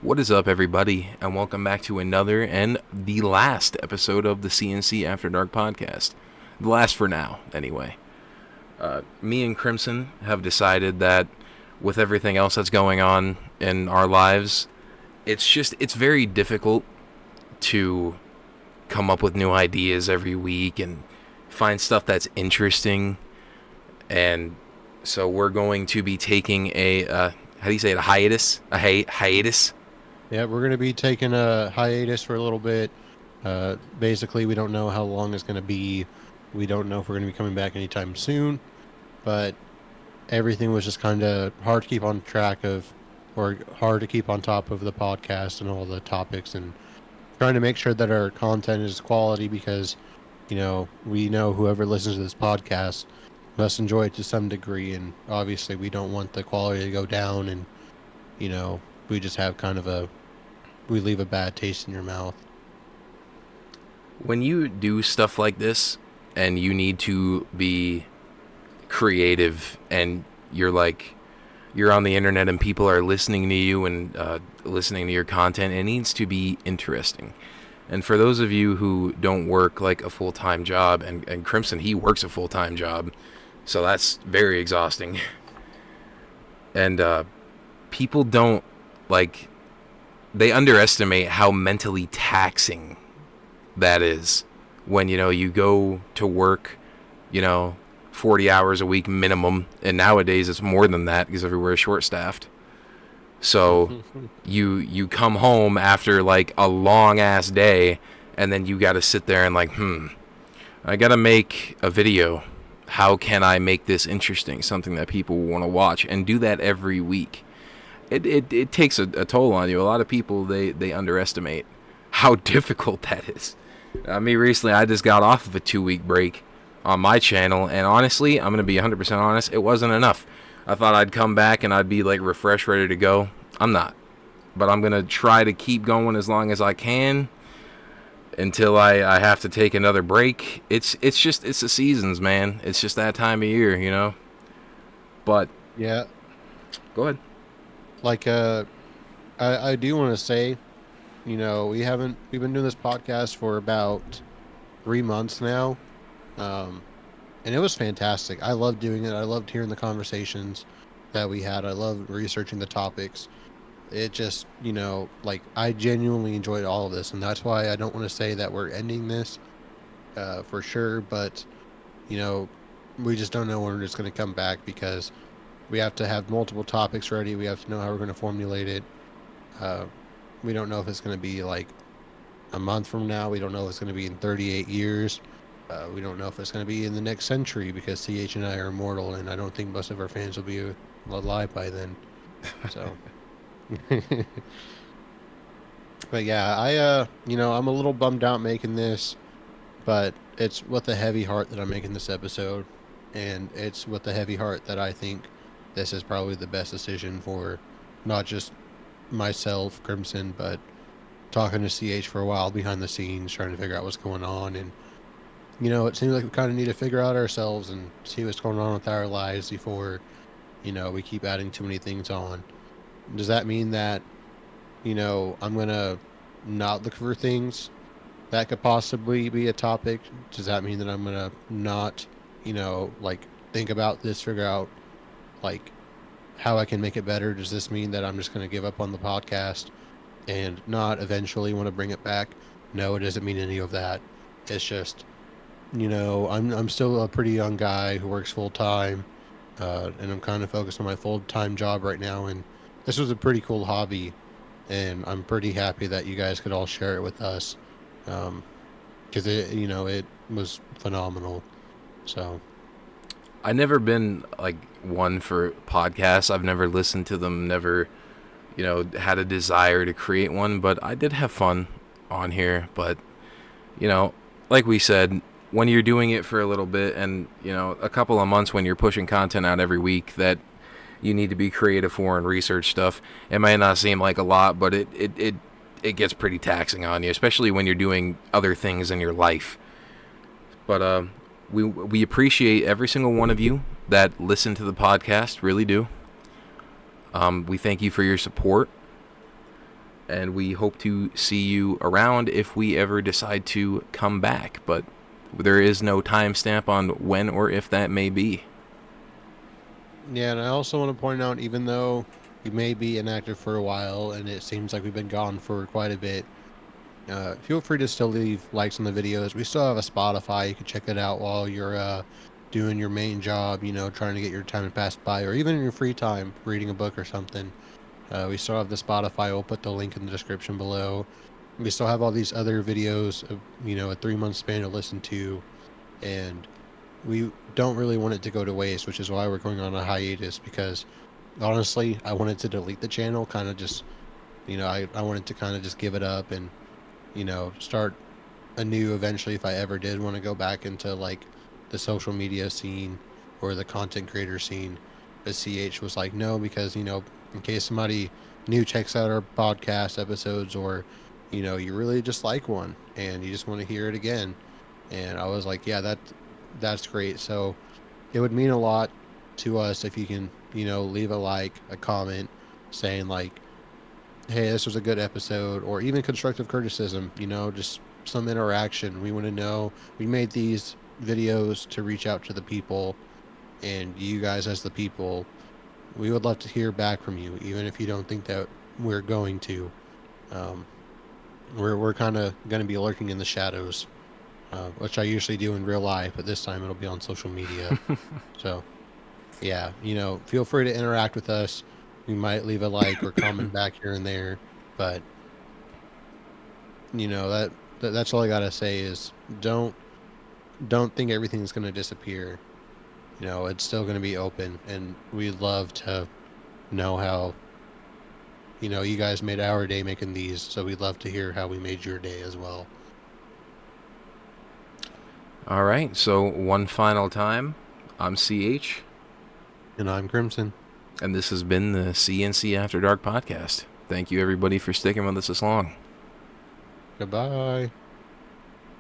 What is up, everybody, and welcome back to another and the last episode of the CNC After Dark podcast. The last for now, anyway. Me and Crimson have decided that with everything else that's going on in our lives, it's very difficult to come up with new ideas every week and find stuff that's interesting. And so we're going to be taking a, how do you say it, a hiatus? Hiatus? Yeah, we're going to be taking a hiatus for a little bit. Basically, we don't know how long it's going to be. We don't know if we're going to be coming back anytime soon. But everything was just kind of hard to keep on track of, or hard to keep on top of the podcast and all the topics, and trying to make sure that our content is quality because, we know whoever listens to this podcast must enjoy it to some degree. And obviously, we don't want the quality to go down and, we just have we leave a bad taste in your mouth. When you do stuff like this and you need to be creative and you're on the internet and people are listening to you and listening to your content, it needs to be interesting. And for those of you who don't work like a full-time job, and Crimson, he works a full-time job, so that's very exhausting. And people don't they underestimate how mentally taxing that is when, you go to work, 40 hours a week minimum. And nowadays it's more than that because everywhere is short-staffed. So you come home after a long-ass day, and then you got to sit there and I got to make a video. How can I make this interesting? Something that people want to watch, and do that every week. It takes a toll on you. A lot of people, they underestimate how difficult that is. Me recently, I just got off of a 2-week break on my channel, and honestly, I'm going to be 100% honest, it wasn't enough. I thought I'd come back and I'd be refreshed, ready to go. I'm not. But I'm going to try to keep going as long as I can until I have to take another break. It's the seasons, man. It's just that time of year, But Yeah. Go ahead. I do want to say, we've been doing this podcast for about 3 months now. And it was fantastic. I loved doing it. I loved hearing the conversations that we had. I loved researching the topics. It just, I genuinely enjoyed all of this. And that's why I don't want to say that we're ending this for sure. But, we just don't know when it's going to come back because we have to have multiple topics ready. We have to know how we're going to formulate it. We don't know if it's going to be a month from now. We don't know if it's going to be in 38 years. We don't know if it's going to be in the next century because CH and I are immortal, and I don't think most of our fans will be alive by then. So, but yeah, I'm a little bummed out making this, but it's with a heavy heart that I'm making this episode, and it's with a heavy heart that I think this is probably the best decision for not just myself, Crimson, but talking to CH for a while behind the scenes, trying to figure out what's going on. And, it seems like we kind of need to figure out ourselves and see what's going on with our lives before, we keep adding too many things on. Does that mean that, I'm going to not look for things that could possibly be a topic? Does that mean that I'm going to not, think about this, figure out how I can make it better? Does this mean that I'm just going to give up on the podcast and not eventually want to bring it back? No, it doesn't mean any of that. It's just, I'm still a pretty young guy who works full time, and I'm kind of focused on my full time job right now. And this was a pretty cool hobby, and I'm pretty happy that you guys could all share it with us, because it was phenomenal. So. I've never been one for podcasts. I've never listened to them, never, had a desire to create one, but I did have fun on here. But, like we said, when you're doing it for a little bit and, a couple of months when you're pushing content out every week that you need to be creative for and research stuff, it might not seem like a lot, but it gets pretty taxing on you, especially when you're doing other things in your life. But, we appreciate every single one of you that listen to the podcast, really do. We thank you for your support. and we hope to see you around if we ever decide to come back. But there is no timestamp on when or if that may be. Yeah, and I also want to point out, even though we may be inactive for a while and it seems like we've been gone for quite a bit, feel free to still leave likes on the videos. We still have a Spotify. You can check it out while you're doing your main job, trying to get your time to pass by, or even in your free time, reading a book or something. We still have the Spotify. We'll put the link in the description below. We still have all these other videos of, a 3-month span to listen to. And we don't really want it to go to waste, which is why we're going on a hiatus, because honestly, I wanted to delete the channel, kind of just, I wanted to kind of just give it up and, start anew eventually if I ever did want to go back into like the social media scene or the content creator scene. But CH was like, no, because, in case somebody new checks out our podcast episodes, or, you really just like one and you just want to hear it again. And I was like, yeah, that's great. So it would mean a lot to us if you can, leave a like, a comment saying like, hey, this was a good episode, or even constructive criticism, just some interaction. We want to know. We made these videos to reach out to the people, and you guys as the people, we would love to hear back from you, even if you don't think that we're going to. Um, we're kind of going to be lurking in the shadows, which I usually do in real life, but this time it'll be on social media. So, yeah, feel free to interact with us. We might leave a like or comment back here and there, but that's all I gotta say is don't think everything's gonna disappear. It's still gonna be open, and we'd love to know how you guys made our day making these. So we'd love to hear how we made your day as well. All right, so one final time, I'm CH. And I'm Crimson. And this has been the CNC After Dark podcast. Thank you, everybody, for sticking with us this long. Goodbye.